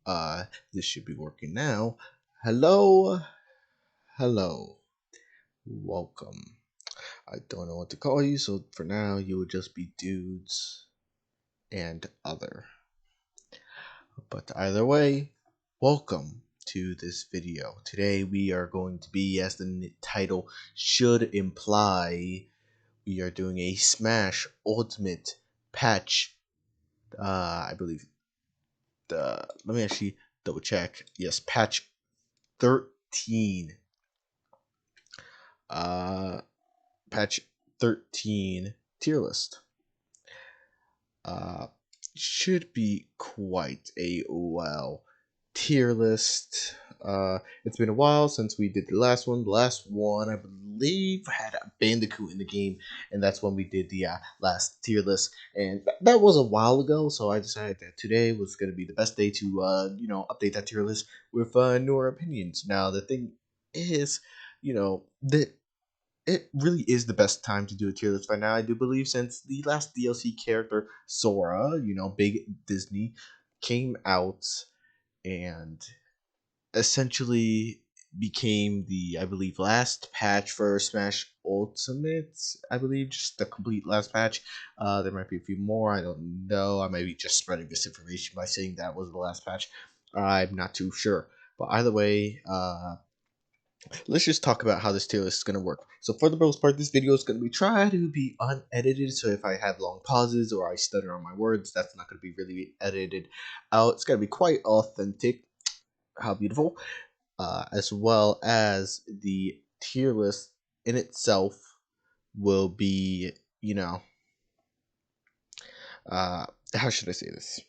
This should be working now. Hello, hello, welcome. I don't know what to call you, so for now you would just be dudes and other. But either way, welcome to this video. Today we are going to be, as the title should imply, we are doing a Smash Ultimate patch. I believe let me actually double check. Yes, patch 13. Uh, patch 13 tier list. Uh, should be quite a tier list. It's been a while since we did the last one. The last one, I believe, had a Bandicoot in the game, and that's when we did the last tier list. And that was a while ago, so I decided that today was going to be the best day to, update that tier list with newer opinions. Now, the thing is, that it really is the best time to do a tier list right now, I do believe, since the last DLC character, Sora, big Disney, came out and essentially became the, I believe, last patch for Smash Ultimate. I believe just the complete last patch. There might be a few more. I don't know. I might be just spreading this information by saying that was the last patch. I'm not too sure. But either way, let's just talk about how this tier list is going to work. So for the most part, this video is going to be try to be unedited. So if I have long pauses or I stutter on my words, that's not going to be really edited out. It's going to be quite authentic. How beautiful. As well as the tier list in itself will be, uh, how should I say this?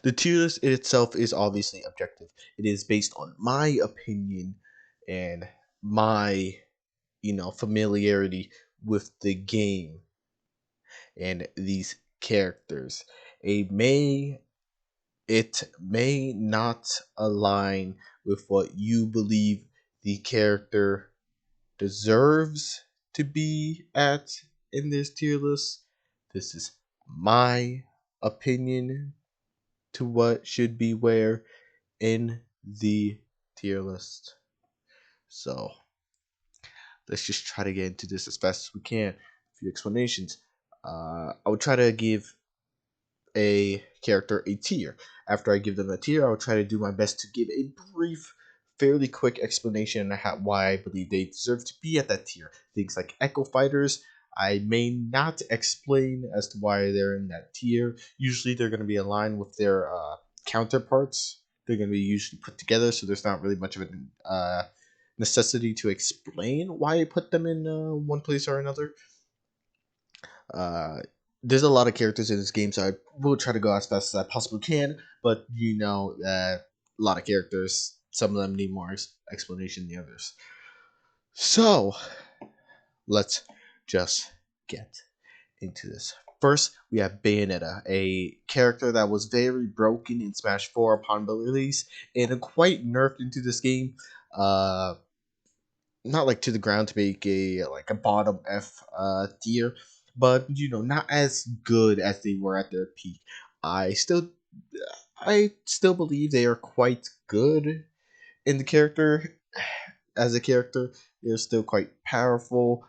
The tier list in itself is obviously objective. It is based on my opinion and my, familiarity with the game and these characters. It may not align with what you believe the character deserves to be at in this tier list. This is my opinion to what should be where in the tier list. So let's just try to get into this as fast as we can. A few explanations. I would try to give a character a tier. After I give them a tier, I will try to do my best to give a brief, fairly quick explanation on why I believe they deserve to be at that tier. Things like Echo Fighters, I may not explain as to why they're in that tier. Usually they're going to be aligned with their counterparts. They're going to be usually put together, so there's not really much of a necessity to explain why I put them in one place or another. Uh, there's a lot of characters in this game, so I will try to go as fast as I possibly can. But a lot of characters, some of them need more explanation than the others. So let's just get into this. First, we have Bayonetta, a character that was very broken in Smash 4 upon release and quite nerfed into this game. Uh, not like to the ground to make a bottom F tier, but not as good as they were at their peak. I still I still believe they are quite good in the character. As a character, they're still quite powerful.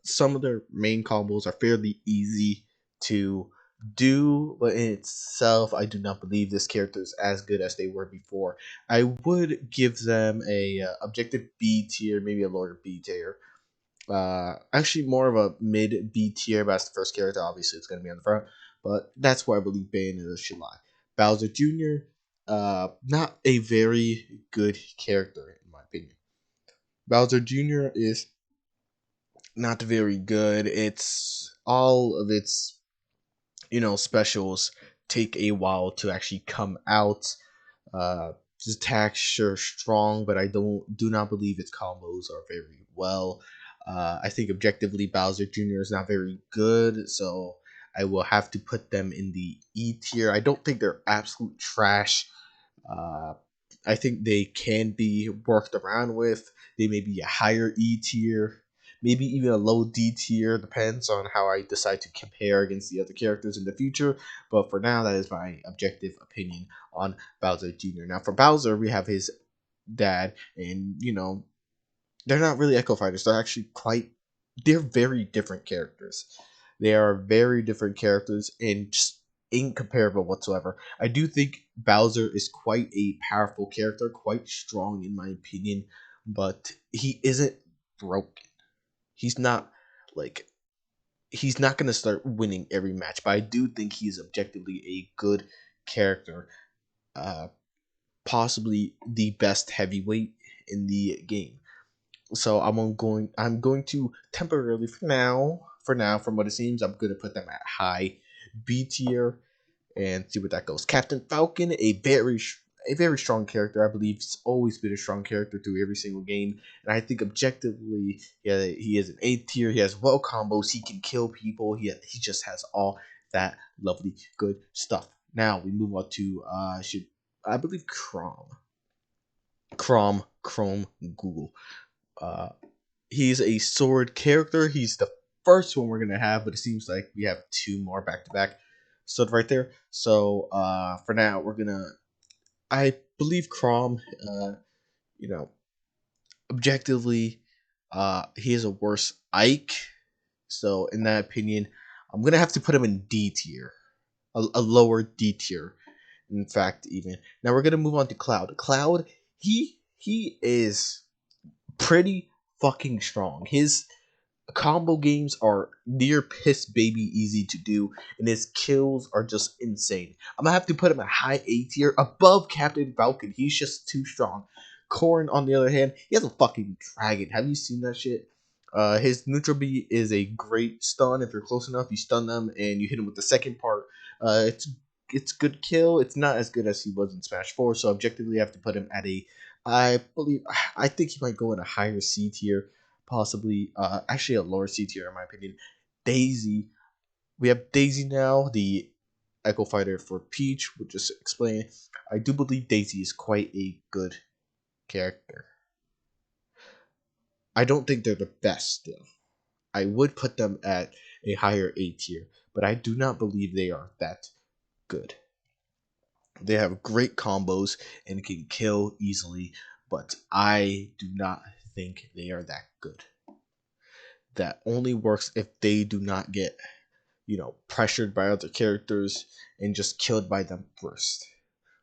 Some of their main combos are fairly easy to do, but in itself, I do not believe this character is as good as they were before. I would give them a objective B tier, maybe a lower B tier. Actually, more of a mid B tier, but as the first character, obviously it's going to be on the front. But that's where I believe Bayonetta should lie. Bowser Jr., not a very good character in my opinion. Bowser Jr. is not very good. It's all of its, specials take a while to actually come out. His attacks are strong, but I do not believe its combos are very well. I think objectively Bowser Jr. is not very good, so I will have to put them in the E tier. I don't think they're absolute trash. Uh, I think they can be worked around with. They may be a higher E tier, maybe even a low D tier, depends on how I decide to compare against the other characters in the future. But for now, that is my objective opinion on Bowser Jr. Now, for Bowser, we have his dad, and they're not really Echo Fighters. They're actually they're very different characters. They are very different characters and just incomparable whatsoever. I do think Bowser is quite a powerful character, quite strong in my opinion, but he isn't broken. He's not like he's not gonna start winning every match, but I do think he's objectively a good character. Uh, Possibly the best heavyweight in the game. So I'm going to temporarily for now from what it seems, I'm gonna put them at high B tier and see where that goes. Captain Falcon, a very strong character. I believe he's always been a strong character through every single game, and I think objectively, yeah, he is an A tier. He has well combos. He can kill people. He just has all that lovely good stuff. Now we move on to should I believe Chrome Google. Uh, he's a sword character. He's the first one we're gonna have, but it seems like we have two more back to back stood right there. So for now, I believe Crom. You know, objectively, he is a worse Ike. So in that opinion, I'm gonna have to put him in D tier, a lower D tier. In fact, even now we're gonna move on to Cloud. Cloud, he is pretty fucking strong. His combo games are near piss baby easy to do, and his kills are just insane. I'm gonna have to put him at high A tier above Captain Falcon. He's just too strong. Corrin, on the other hand, he has a fucking dragon. Have you seen that shit? His neutral B is a great stun. If you're close enough, you stun them and you hit him with the second part. It's good kill. It's not as good as he was in Smash 4, so objectively I have to put him at I think he might go in a higher C tier, possibly actually a lower C tier in my opinion. Daisy, we have Daisy now, the Echo Fighter for Peach. We'll just explain. I do believe Daisy is quite a good character. I don't think they're the best still. I would put them at a higher A tier, but I do not believe they are that good. They have great combos and can kill easily, but I do not think they are that good. That only works if they do not get, pressured by other characters and just killed by them first,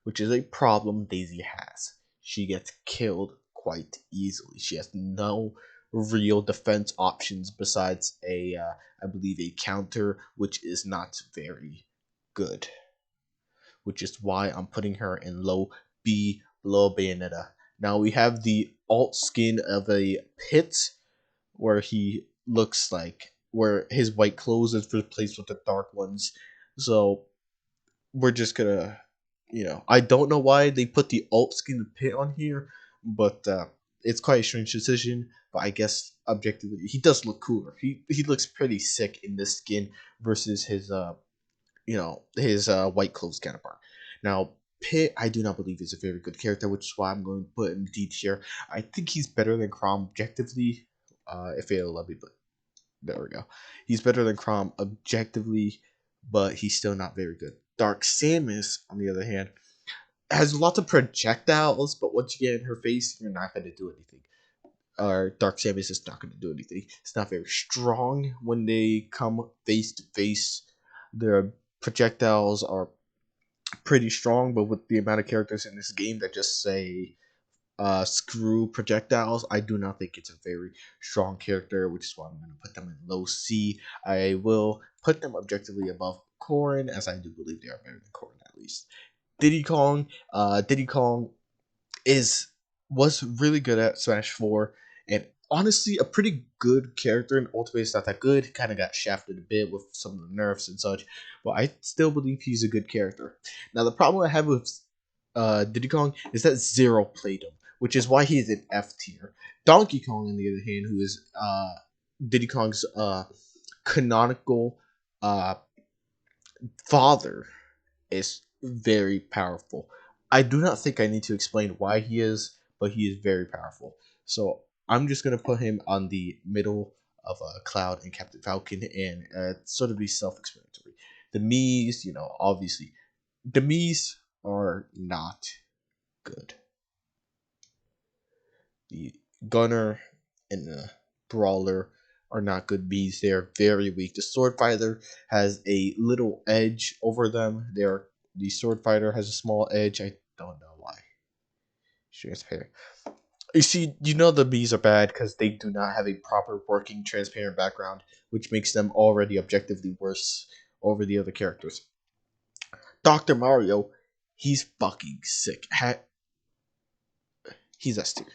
which is a problem Daisy has. She gets killed quite easily. She has no real defense options besides I believe, a counter, which is not very good. Which is why I'm putting her in low B, below Bayonetta. Now we have the alt skin of a Pit, where he looks like where his white clothes is replaced with the dark ones. So we're just gonna, I don't know why they put the alt skin of Pit on here, but it's quite a strange decision. But I guess objectively, he does look cooler. He looks pretty sick in this skin versus his white clothes counterpart. Now, Pit, I do not believe is a very good character, which is why I'm going to put him D tier. I think he's better than Crom objectively. If it'll let me, but there we go. He's better than Crom objectively, but he's still not very good. Dark Samus, on the other hand, has lots of projectiles, but once you get in her face, you're not going to do anything. Or Dark Samus is not going to do anything. It's not very strong when they come face to face. Their projectiles are pretty strong, but with the amount of characters in this game that just say screw projectiles, I do not think it's a very strong character, which is why I'm going to put them in low C. I will put them objectively above Corrin, as I do believe they are better than Corrin at least. Diddy Kong is was really good at Smash 4, and honestly a pretty good character. In Ultimate is not that good, kind of got shafted a bit with some of the nerfs and such, but I still believe he's a good character. Now the problem I have with Diddy Kong is that Zero played him, which is why he's in F tier. Donkey Kong, on the other hand, who is Diddy Kong's canonical uh, father, is very powerful. I do not think I need to explain why he is, but he is very powerful. So I'm just gonna put him on the middle of Cloud and Captain Falcon, and sort of be self-explanatory. The Mii's, obviously, the Mii's are not good. The Gunner and the Brawler are not good bees. They are very weak. The Sword Fighter has a little edge over them. The Sword Fighter has a small edge. I don't know why. Transparent. You see, the bees are bad because they do not have a proper working transparent background, which makes them already objectively worse over the other characters. Dr. Mario, he's fucking sick. He's S tier.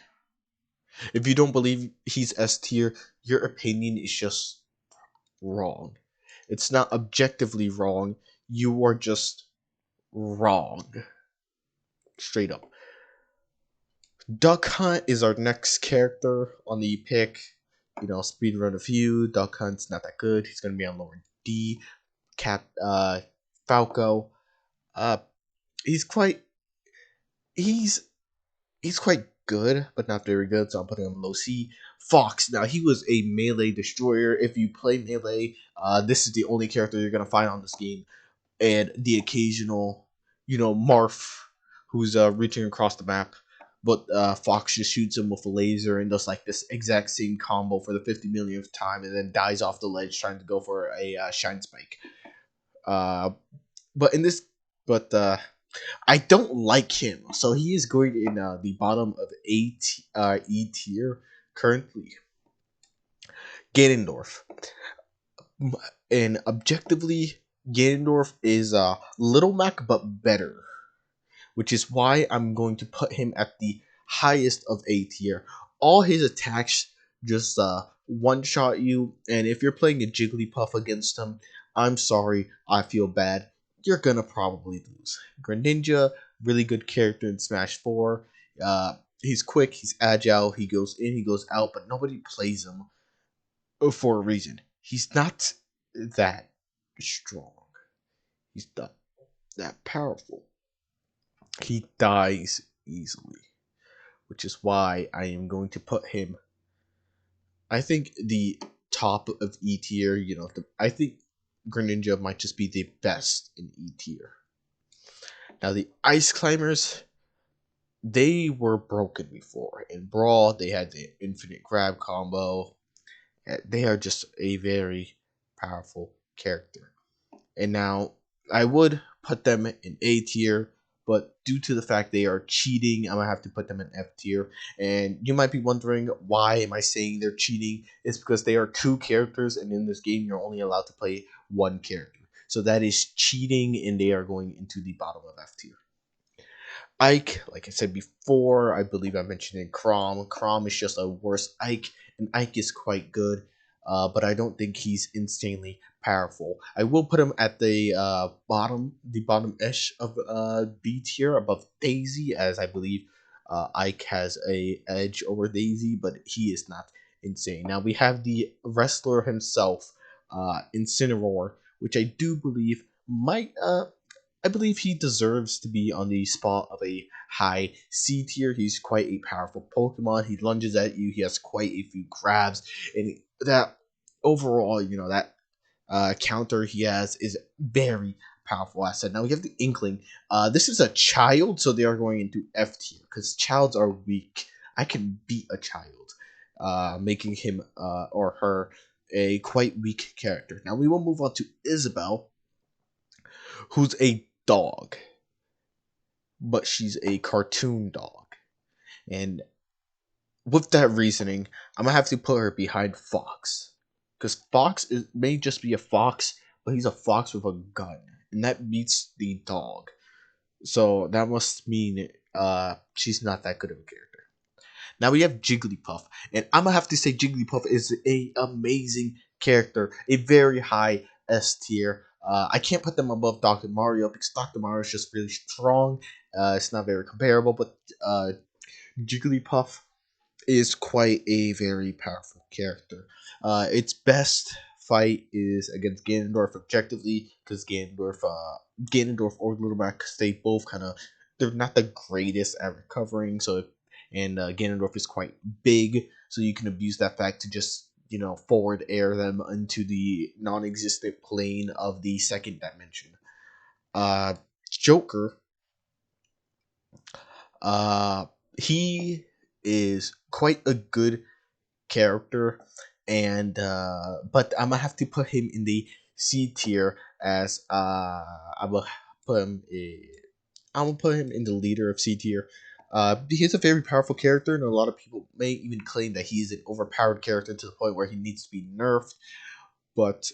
If you don't believe he's S tier, your opinion is just wrong. It's not objectively wrong. You are just wrong. Straight up. Duck Hunt is our next character on the pick. Speedrun a few. Duck Hunt's not that good. He's gonna be on lower D. Falco. Uh he's quite he's he's quite good, but not very good, so I'm putting him low C. Fox. Now he was a melee destroyer. If you play melee, this is the only character you're gonna find on this game, and the occasional, Marth who's reaching across the map. But Fox just shoots him with a laser and does like this exact same combo for the 50 millionth time, and then dies off the ledge trying to go for a shine spike. But in this, but I don't like him, so he is going in the bottom of E tier currently. Ganondorf, and objectively, Ganondorf is Little Mac but better, which is why I'm going to put him at the highest of A tier. All his attacks just one shot you, and if you're playing a Jigglypuff against him, I'm sorry, I feel bad. You're gonna probably lose. Greninja, really good character in Smash 4. He's quick, he's agile, he goes in, he goes out, but nobody plays him for a reason. He's not that strong. He's not that powerful. He dies easily, which is why I am going to put him. I think the top of E tier. I think Greninja might just be the best in E tier. Now the Ice Climbers, they were broken before. In Brawl, they had the infinite grab combo. They are just a very powerful character. And now I would put them in A tier, but due to the fact they are cheating, I'm gonna have to put them in F tier. And you might be wondering, why am I saying they're cheating? It's because they are two characters, and in this game you're only allowed to play one character. So that is cheating, and they are going into the bottom of F tier. Ike, like I said before, I believe I mentioned in Chrom. Chrom is just a worse Ike, and Ike is quite good, but I don't think he's insanely powerful. I will put him at the bottom-ish of B tier, above Daisy, as I believe Ike has a edge over Daisy, but he is not insane. Now we have the wrestler himself, Incineroar, which I do believe might I believe he deserves to be on the spot of a high C tier. He's quite a powerful Pokemon. He lunges at you. He has quite a few grabs, and that overall, that counter he has is very powerful asset. Now we have the Inkling. This is a child, so they are going into F tier because childs are weak. I can beat a child, making him or her a quite weak character. Now we will move on to Isabel, who's a dog, but she's a cartoon dog. And with that reasoning, I'm gonna have to put her behind Fox, because may just be a fox, but he's a fox with a gun, and that beats the dog. So that must mean she's not that good of a character. Now we have Jigglypuff, and I'm gonna have to say Jigglypuff is a amazing character, a very high S tier. I can't put them above Dr. Mario because Dr. Mario is just really strong. It's not very comparable, but Jigglypuff is quite a very powerful character. Its best fight is against Ganondorf objectively, because Ganondorf or Little Mac, they both they're not the greatest at recovering. So and Ganondorf is quite big, so you can abuse that fact to just forward air them into the non-existent plane of the second dimension. Uh, Joker, uh, he is quite a good character, and but I'm gonna have to put him in the C tier as I'm gonna put him. I'm gonna put him in the leader of C tier. He's a very powerful character, and a lot of people may even claim that he's an overpowered character to the point where he needs to be nerfed. But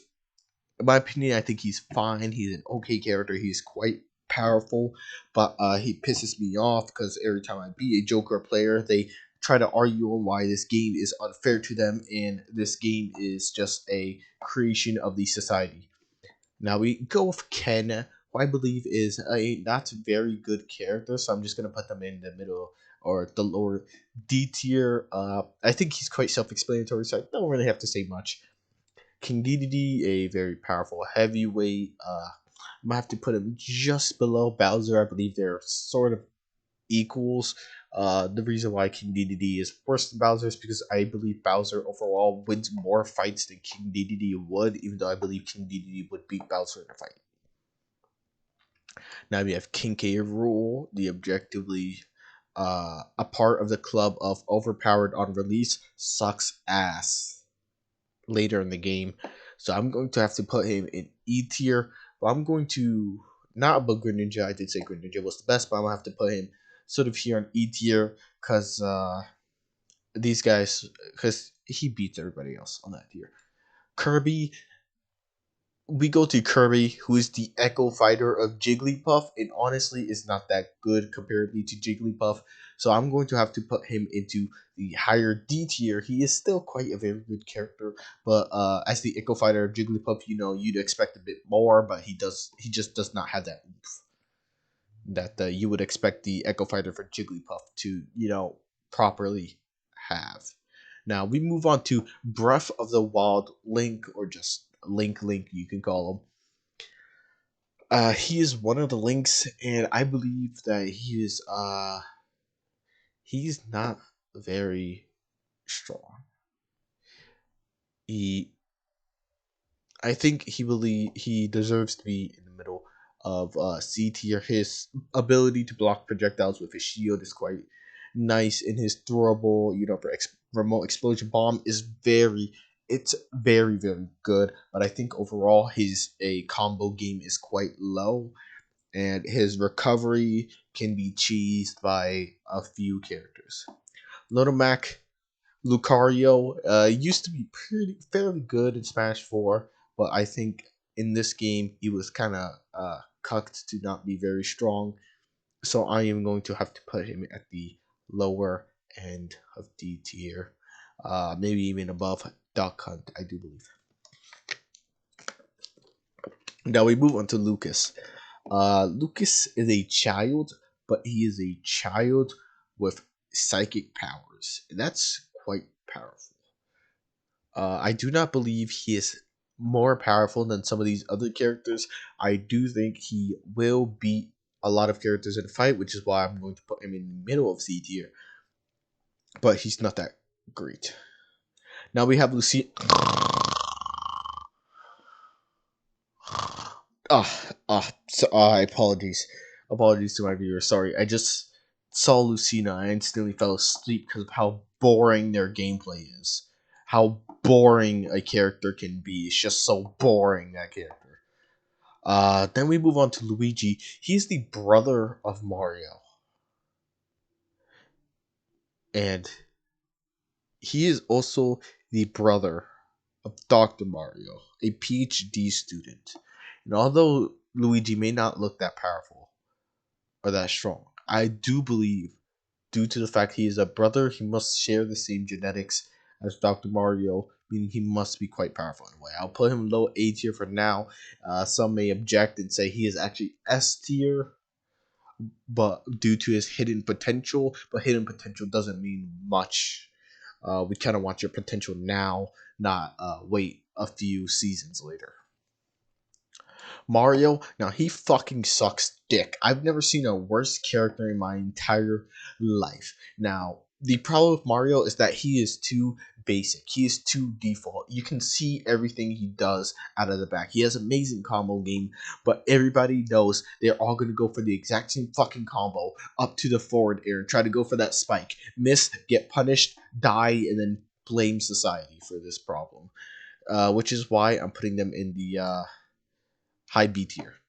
in my opinion, I think he's fine. He's an okay character. He's quite powerful, but he pisses me off because every time I beat a Joker player, they try to argue on why this game is unfair to them, and this game is just a creation of the society. Now we go with Ken, who I believe is a not very good character, so I'm just gonna put them in the middle or the lower D tier. I think he's quite self-explanatory, so I don't really have to say much. King Dedede, a very powerful heavyweight. I'm gonna have to put him just below Bowser. I believe they're sort of equals. The reason why King Dedede is worse than Bowser is because I believe Bowser overall wins more fights than King Dedede would, even though I believe King Dedede would beat Bowser in a fight. Now we have King K Roo, the objectively a part of the club of overpowered on release, sucks ass later in the game. So I'm going to have to put him in E tier. But I'm going to not above Greninja. I did say Greninja was the best, but I'm gonna have to put him sort of here on E tier because these guys, because he beats everybody else on that tier. Kirby, we go to Kirby, who is the Echo Fighter of Jigglypuff, and honestly is not that good comparatively to Jigglypuff. So I'm going to have to put him into the higher D tier. He is still quite a very good character, but as the Echo Fighter of Jigglypuff, you'd expect a bit more, but he just does not have that oomph that you would expect the Echo Fighter for Jigglypuff to properly have. Now we move on to Breath of the Wild Link, or just Link, you can call him. He is one of the links, and I believe that he's not very strong. He I think he deserves to be in the middle of C tier. His ability to block projectiles with his shield is quite nice, and his throwable, for remote explosion bomb is very good. But I think overall his a combo game is quite low, and his recovery can be cheesed by a few characters. Little Mac Lucario used to be fairly good in Smash 4, but I think in this game he was kind of cucked to not be very strong. So I am going to have to put him at the lower end of D tier, maybe even above Duck Hunt, I do believe. Now we move on to Lucas. Lucas is a child, but he is a child with psychic powers, and that's quite powerful. I do not believe he is more powerful than some of these other characters. I do think he will beat a lot of characters in a fight, which is why I'm going to put him in the middle of C tier. But he's not that great. Now we have Lucy. Apologies to my viewers. Sorry, I just saw Lucina. I instantly fell asleep because of how boring their gameplay is. How boring a character can be. It's just so boring, that character. Then we move on to Luigi. He's the brother of Mario, and he is also the brother of Dr. Mario, a PhD student. And although Luigi may not look that powerful or that strong, I do believe, due to the fact he is a brother, he must share the same genetics as Dr. Mario, meaning he must be quite powerful in a way. I'll put him low A tier for now. Some may object and say he is actually S tier, but due to his hidden potential. But hidden potential doesn't mean much. We kind of want your potential now, not wait a few seasons later. Mario, now he fucking sucks dick. I've never seen a worse character in my entire life. Now, the problem with Mario is that he is too basic. He is too default. You can see everything he does out of the back. He has amazing combo game, but everybody knows they're all going to go for the exact same fucking combo up to the forward air and try to go for that spike. Miss, get punished, die, and then blame society for this problem. Which is why I'm putting them in the high B tier.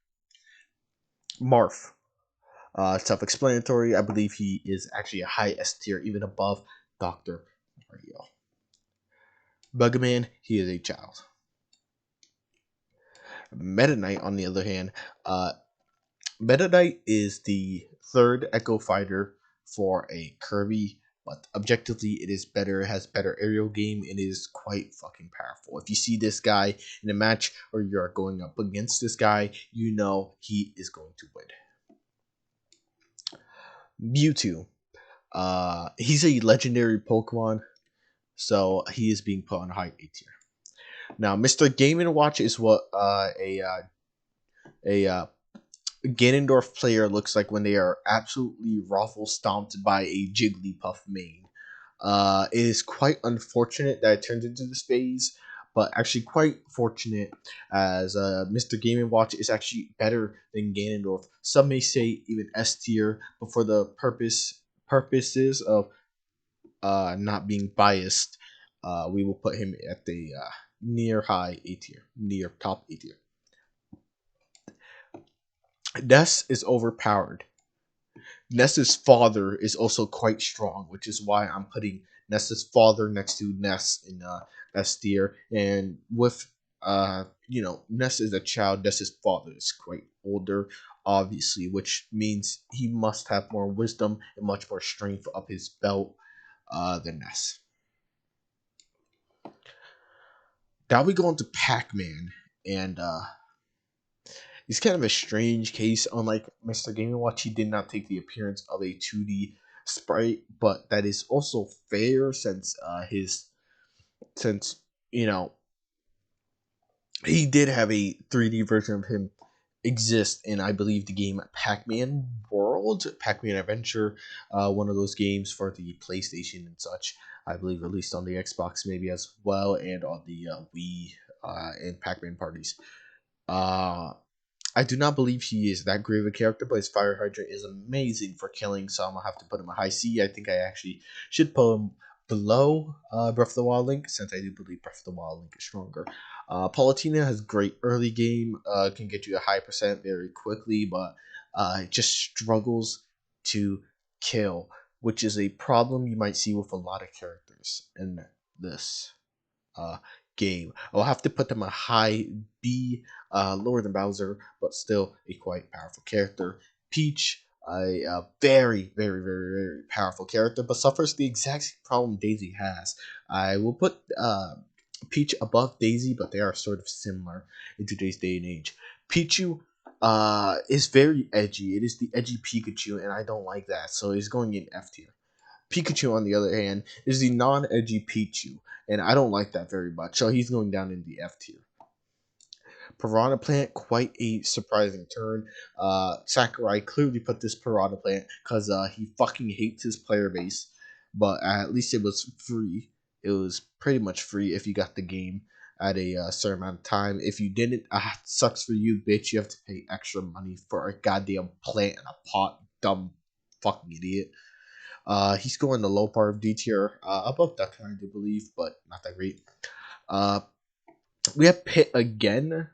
Marth. Self-explanatory. I believe he is actually a high S tier, even above Dr. Mario. Bugman, he is a child. Meta Knight, on the other hand, Meta Knight is the third Echo Fighter for a Kirby, but objectively it is better, it has better aerial game, and is quite fucking powerful. If you see this guy in a match or you're going up against this guy, you know he is going to win. Mewtwo. He's a legendary Pokemon, so he is being put on high A tier. Now, Mr. Game and Watch is what a Ganondorf player looks like when they are absolutely ruffle stomped by a Jigglypuff main. It is quite unfortunate that it turned into this phase, but actually quite fortunate as Mr. Game and Watch is actually better than Ganondorf. Some may say even S tier, but for the purposes of not being biased, we will put him at the near high A tier, near top A tier. Ness is overpowered. Ness's father is also quite strong, which is why I'm putting Ness's father next to Ness in S tier. And with Ness is a child, Ness's father is quite older, obviously, which means he must have more wisdom and much more strength up his belt than Ness. Now we go into Pac-Man, and he's kind of a strange case. Unlike Mr. Game & Watch, he did not take the appearance of a 2D sprite, but that is also fair since you know he did have a 3D version of him exist in, I believe, the game Pac-Man World, Pac-Man Adventure, one of those games for the PlayStation and such. I believe released on the Xbox maybe as well, and on the Wii and Pac-Man parties. I do not believe he is that great of a character, but his Fire Hydrant is amazing for killing, so I'm going to have to put him a high C. I think I actually should put him below Breath of the Wild Link, since I do believe Breath of the Wild Link is stronger. Palutena has great early game, can get you a high percent very quickly, but it just struggles to kill, which is a problem you might see with a lot of characters in this game. I'll have to put them a high B, lower than Bowser, but still a quite powerful character. Peach, a very, very, very, very powerful character, but suffers the exact same problem Daisy has. I will put Peach above Daisy, but they are sort of similar in today's day and age. Pichu is very edgy. It is the edgy Pikachu, and I don't like that, so he's going in F tier. Pikachu, on the other hand, is the non-edgy Pichu, and I don't like that very much, so he's going down in the F tier. Piranha Plant, quite a surprising turn. Sakurai clearly put this Piranha Plant because he fucking hates his player base, but at least it was free. It was pretty much free if you got the game at a certain amount of time. If you didn't, sucks for you, bitch. You have to pay extra money for a goddamn plant in a pot, dumb fucking idiot. He's going the low part of D tier, above Duck Hunt, I do believe, but not that great. We have Pit again,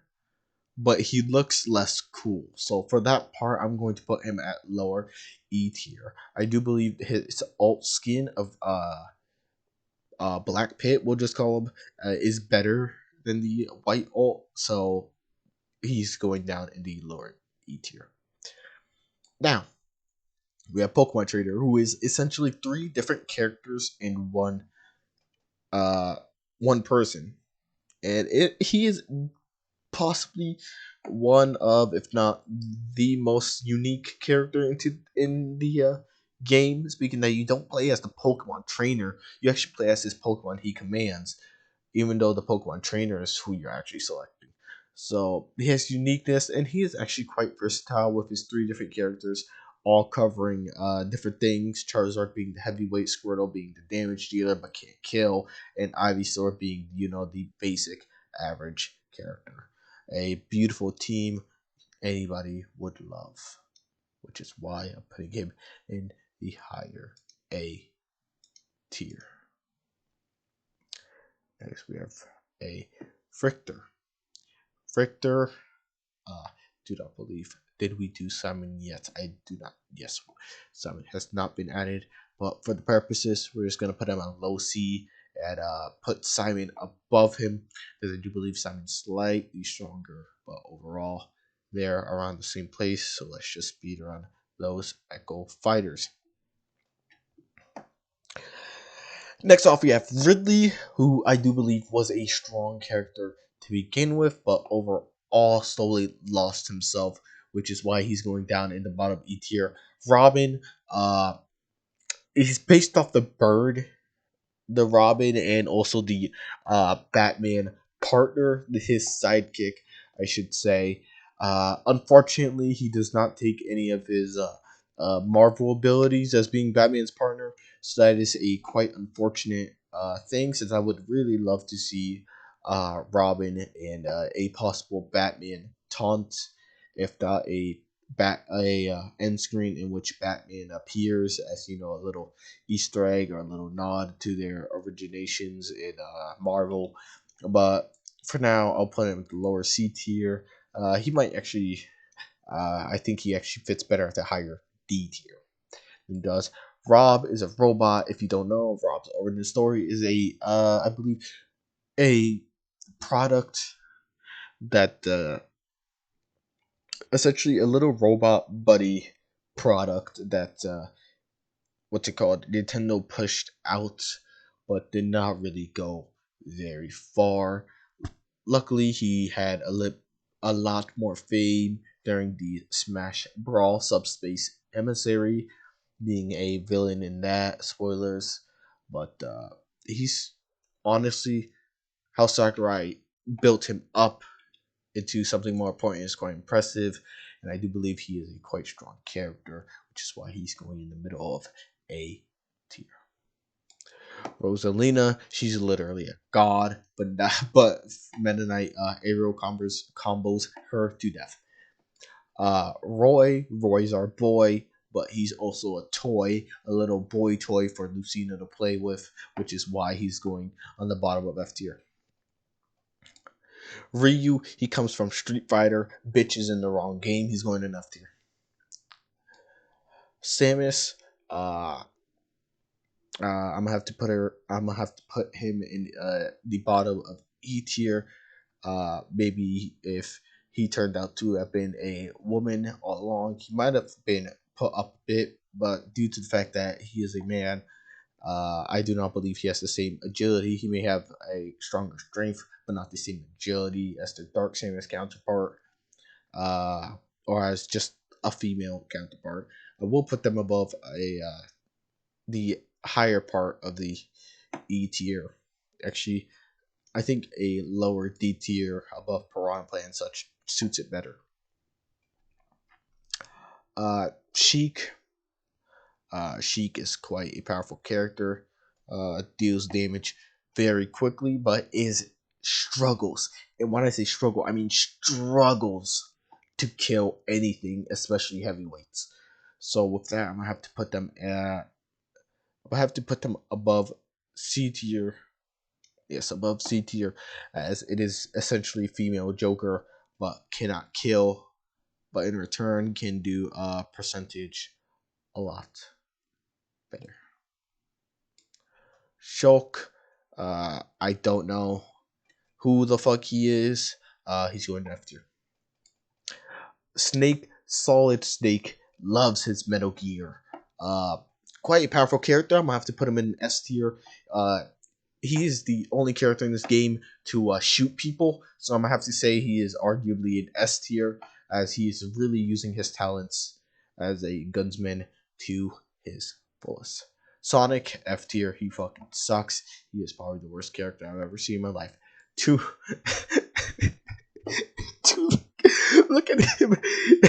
but he looks less cool. So for that part, I'm going to put him at lower E tier. I do believe his alt skin of Black Pit, we'll just call him, is better than the white alt, so he's going down in the lower E tier. Now, we have Pokemon Trader, who is essentially 3 different characters in one person, and he is possibly one of, if not the most unique character in the game. Speaking that you don't play as the Pokemon trainer, you actually play as his Pokemon he commands, even though the Pokemon trainer is who you're actually selecting. So he has uniqueness, and he is actually quite versatile with his 3 different characters. all covering different things. Charizard being the heavyweight, Squirtle being the damage dealer but can't kill, and Ivysaur being, the basic average character. A beautiful team anybody would love, which is why I'm putting him in the higher A tier. Next, we have a Frictor. Frictor, uh, do not believe. Did we do Simon yet? I do not. Yes, Simon has not been added. But for the purposes, we're just going to put him on low C and put Simon above him, because I do believe Simon's slightly stronger. But overall, they're around the same place. So let's just speed around those Echo Fighters. Next off, we have Ridley, who I do believe was a strong character to begin with, but overall slowly lost himself, which is why he's going down in the bottom E tier. Robin, he's based off the Robin, and also the Batman partner, his sidekick, I should say. Unfortunately, he does not take any of his Marvel abilities as being Batman's partner, so that is a quite unfortunate thing, since I would really love to see Robin and a possible Batman taunt, if not a end screen in which Batman appears as a little Easter egg or a little nod to their originations in Marvel. But for now, I'll put him at the lower C tier. He might actually, I think he actually fits better at the higher D tier than does. Rob is a robot. If you don't know, Rob's origin story is I believe, a product that essentially a little robot buddy product that what's it called? Nintendo pushed out, but did not really go very far. Luckily, he had a lot more fame during the Smash Brawl Subspace Emissary, being a villain in that. Spoilers, but he's honestly, how Sakurai built him up into something more important is quite impressive, and I do believe he is a quite strong character, which is why he's going in the middle of A tier. Rosalina, she's literally a god, but Meta Knight aerial combos her to death. Roy's our boy, but he's also a toy, a little boy toy for Lucina to play with, which is why he's going on the bottom of F tier. Ryu, he comes from Street Fighter, bitches in the wrong game, he's going in F tier. Samus, I'm gonna have to put him in the bottom of E tier. Maybe if he turned out to have been a woman all along, he might have been put up a bit. But due to the fact that he is a man, I do not believe he has the same agility. He may have a stronger strength, but not the same agility as the Dark Samus counterpart, or as just a female counterpart. I will put them above the higher part of the E tier. Actually, I think a lower D tier above Piranha Plant and such suits it better. Sheik. Sheik is quite a powerful character. Deals damage very quickly, but is struggles. And when I say struggle, I mean struggles to kill anything, especially heavyweights. So with that, I'm gonna have to put them above C tier. Yes, above C tier, as it is essentially female Joker, but cannot kill, but in return can do percentage a lot better. Shulk, I don't know who the fuck he is. He's going F tier. Snake, Solid Snake, loves his Metal Gear. Uh, Quite a powerful character. I'm gonna have to put him in S tier. He is the only character in this game to shoot people, so I'm gonna have to say he is arguably an S tier, as he is really using his talents as a gunsman to his fullest. Sonic, F tier, he fucking sucks. He is probably the worst character I've ever seen in my life. Two, two, look at him.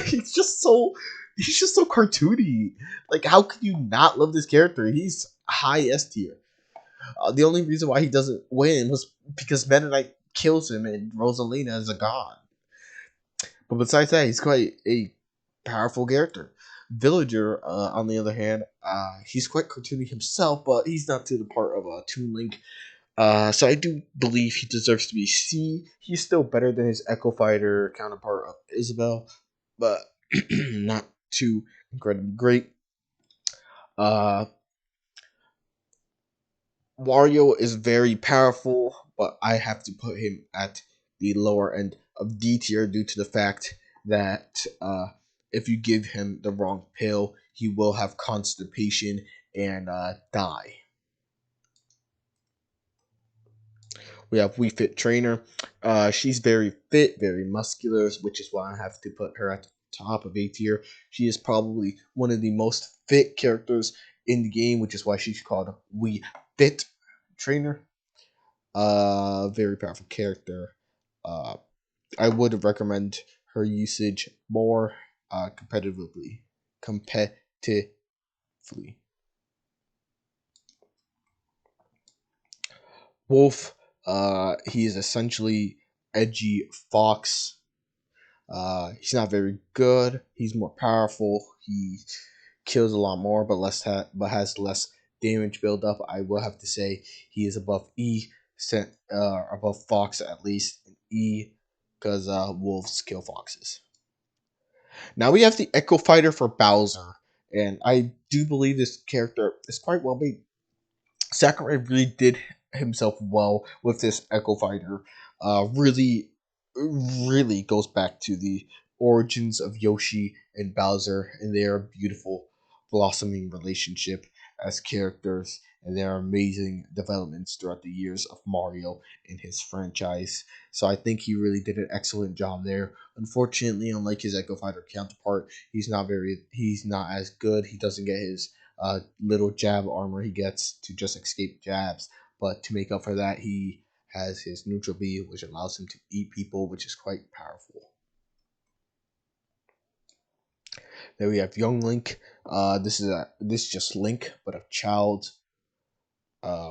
He's just so He's just so cartoony. Like, how could you not love this character? He's high S tier. The only reason why he doesn't win was because Meta Knight kills him and Rosalina is a god. But besides that, he's quite a powerful character. Villager, on the other hand, he's quite cartoony himself, but he's not to the part of Toon Link. So I do believe he deserves to be C. He's still better than his Echo Fighter counterpart of Isabel, but not too incredibly great. Uh, Wario is very powerful, but I have to put him at the lower end of D tier due to the fact that if you give him the wrong pill, he will have constipation and die. We have We Fit Trainer. She's very fit, very muscular, which is why I have to put her at the top of A tier. She is probably one of the most fit characters in the game, which is why she's called We Fit Trainer. Very powerful character. Uh, I would recommend her usage more competitively. Competitively. Wolf. He is essentially edgy fox. He's not very good. He's more powerful. He kills a lot more, but but has less damage build up. I will have to say he is above E, above Fox at least E, because wolves kill foxes. Now we have the Echo Fighter for Bowser, and I do believe this character is quite well made. Sakurai really did himself well with this Echo Fighter. Really goes back to the origins of Yoshi and Bowser and their beautiful blossoming relationship as characters and their amazing developments throughout the years of Mario in his franchise. So I think he really did an excellent job there. Unfortunately, unlike his Echo Fighter counterpart, he's not as good. He doesn't get his little jab armor he gets to just escape jabs. But to make up for that, he has his neutral B, which allows him to eat people, which is quite powerful. Then we have Young Link. This is just Link, but a child,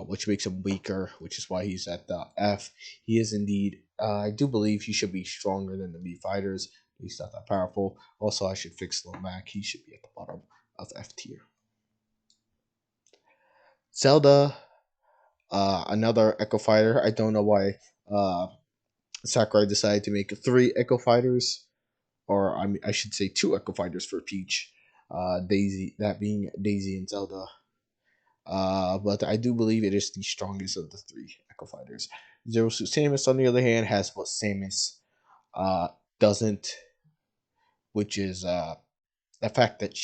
which makes him weaker, which is why he's at the F. He is indeed. I do believe he should be stronger than the B fighters. He's not that powerful. Also, I should fix Lil Mac. He should be at the bottom of F tier. Zelda, another Echo Fighter. I don't know why Sakurai decided to make 3 Echo Fighters, or I should say 2 Echo Fighters for Peach. Daisy, that being Daisy and Zelda. But I do believe it is the strongest of the 3 Echo Fighters. Zero Suit Samus, on the other hand, has what Samus doesn't, which is the fact that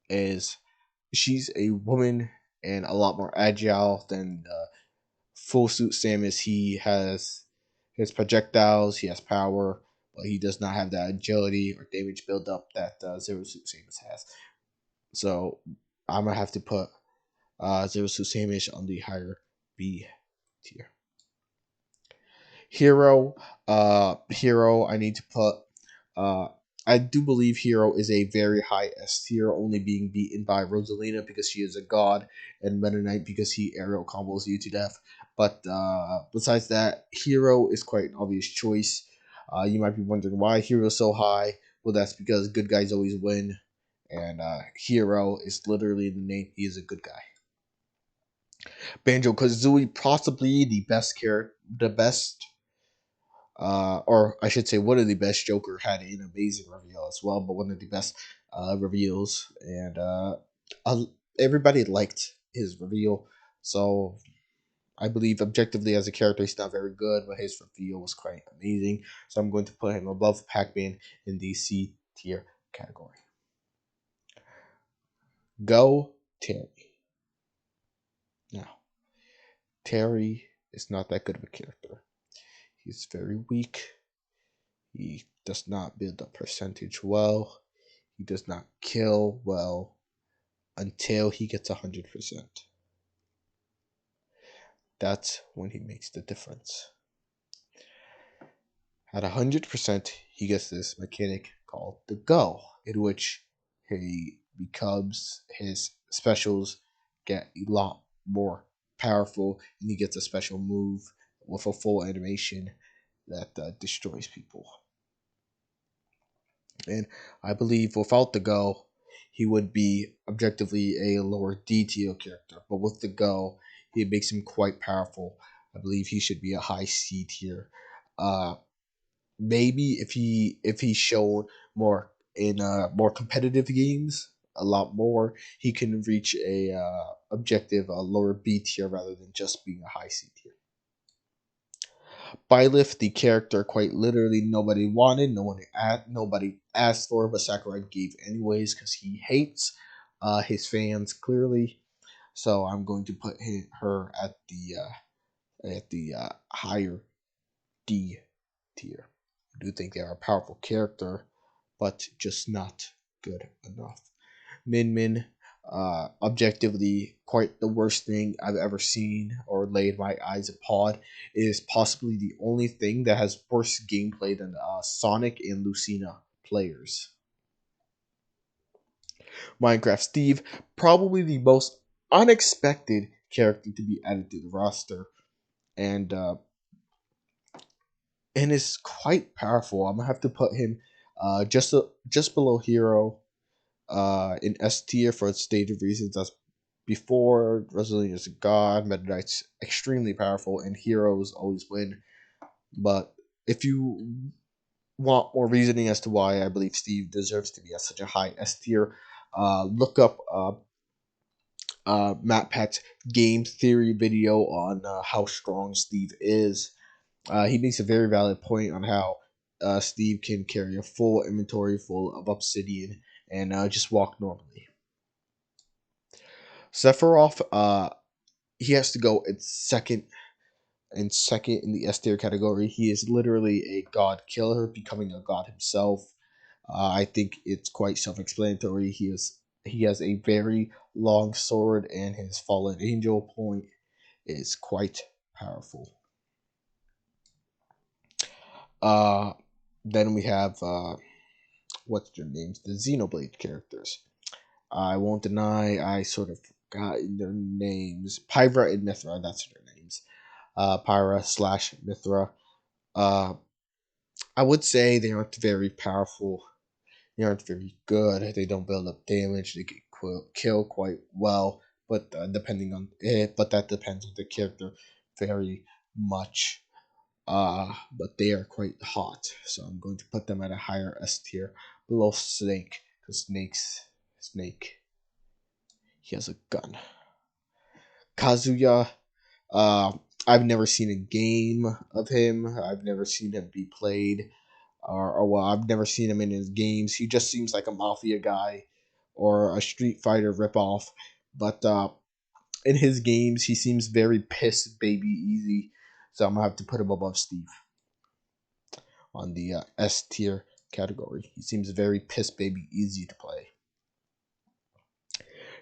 is she's a woman and a lot more agile than Full Suit Samus. He has his projectiles, he has power, but he does not have that agility or damage buildup that Zero Suit Samus has. So I'm gonna have to put Zero Suit Samus on the higher B tier. Hero, I need to put. Uh, I do believe Hero is a very high S tier, only being beaten by Rosalina because she is a god, and Meta Knight because he aerial combos you to death. But besides that, Hero is quite an obvious choice. You might be wondering why Hero is so high. Well, that's because good guys always win, and Hero is literally the name. He is a good guy. Banjo Kazooie, possibly the best, or I should say, one of the best. Joker had an amazing reveal as well, but one of the best reveals, and uh, everybody liked his reveal. So I believe objectively as a character, he's not very good, but his reveal was quite amazing. So I'm going to put him above Pac-Man in the C tier category. Go Terry. Now, Terry is not that good of a character. He's very weak. He does not build up percentage well. He does not kill well until he gets 100%. That's when he makes the difference. At 100%, he gets this mechanic called the Go, in which he becomes his specials get a lot more powerful, and he gets a special move with a full animation that destroys people. And I believe without the Go, he would be objectively a lower D tier character. But with the Go, it makes him quite powerful. I believe he should be a high C tier. Uh, Maybe if he's shown more in more competitive games, a lot more, he can reach a objective a lower B tier rather than just being a high C tier. Byleth, the character, quite literally nobody wanted, nobody asked for, but Sakurai gave anyways because he hates his fans clearly. So I'm going to put her at the higher D tier. I do think they are a powerful character, but just not good enough. Min Min, objectively quite the worst thing I've ever seen or laid my eyes upon. It is possibly the only thing that has worse gameplay than Sonic and Lucina players. Minecraft Steve, probably the most unexpected character to be added to the roster, and is quite powerful. I'm gonna have to put him just below Hero, in S tier for stated reasons as before. Resilient is a god, Meta Knight's extremely powerful, and heroes always win. But if you want more reasoning as to why I believe Steve deserves to be at such a high S tier, look up Matt Pat's game theory video on how strong Steve is. He makes a very valid point on how Steve can carry a full inventory full of obsidian and just walk normally. Sephiroth, he has to go in second in the S tier category. He is literally a god killer, becoming a god himself. I think it's quite self-explanatory. He has a very long sword, and his fallen angel point is quite powerful. Uh, then we have what's their names? The Xenoblade characters. I won't deny I sort of forgot their names. Pyra and Mithra, that's their names. Pyra slash Mithra. Uh, I would say they aren't very powerful. They aren't very good. They don't build up damage. They get kill quite well, but depending on it, but that depends on the character very much. But they are quite hot, so I'm going to put them at a higher S tier below Snake, because Snake, he has a gun. Kazuya, uh, I've never seen a game of him. I've never seen him be played, or well, I've never seen him in his games. He just seems like a mafia guy or a Street Fighter ripoff. But in his games, he seems very piss baby easy. So I'm gonna have to put him above Steve on the S tier category. He seems very piss baby easy to play.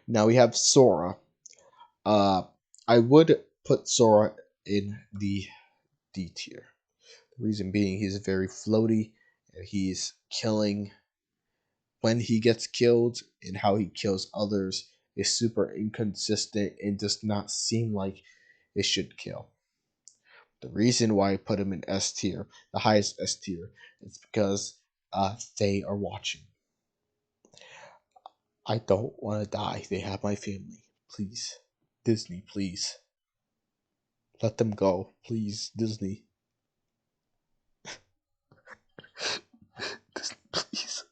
Now we have Sora. Uh, I would put Sora in the D tier. The reason being he's very floaty and he's killing when he gets killed, and how he kills others is super inconsistent and does not seem like it should kill. The reason why I put him in S tier, the highest S tier, is because they are watching. I don't want to die. They have my family. Please. Disney, please. Let them go. Please, Disney. Disney, please.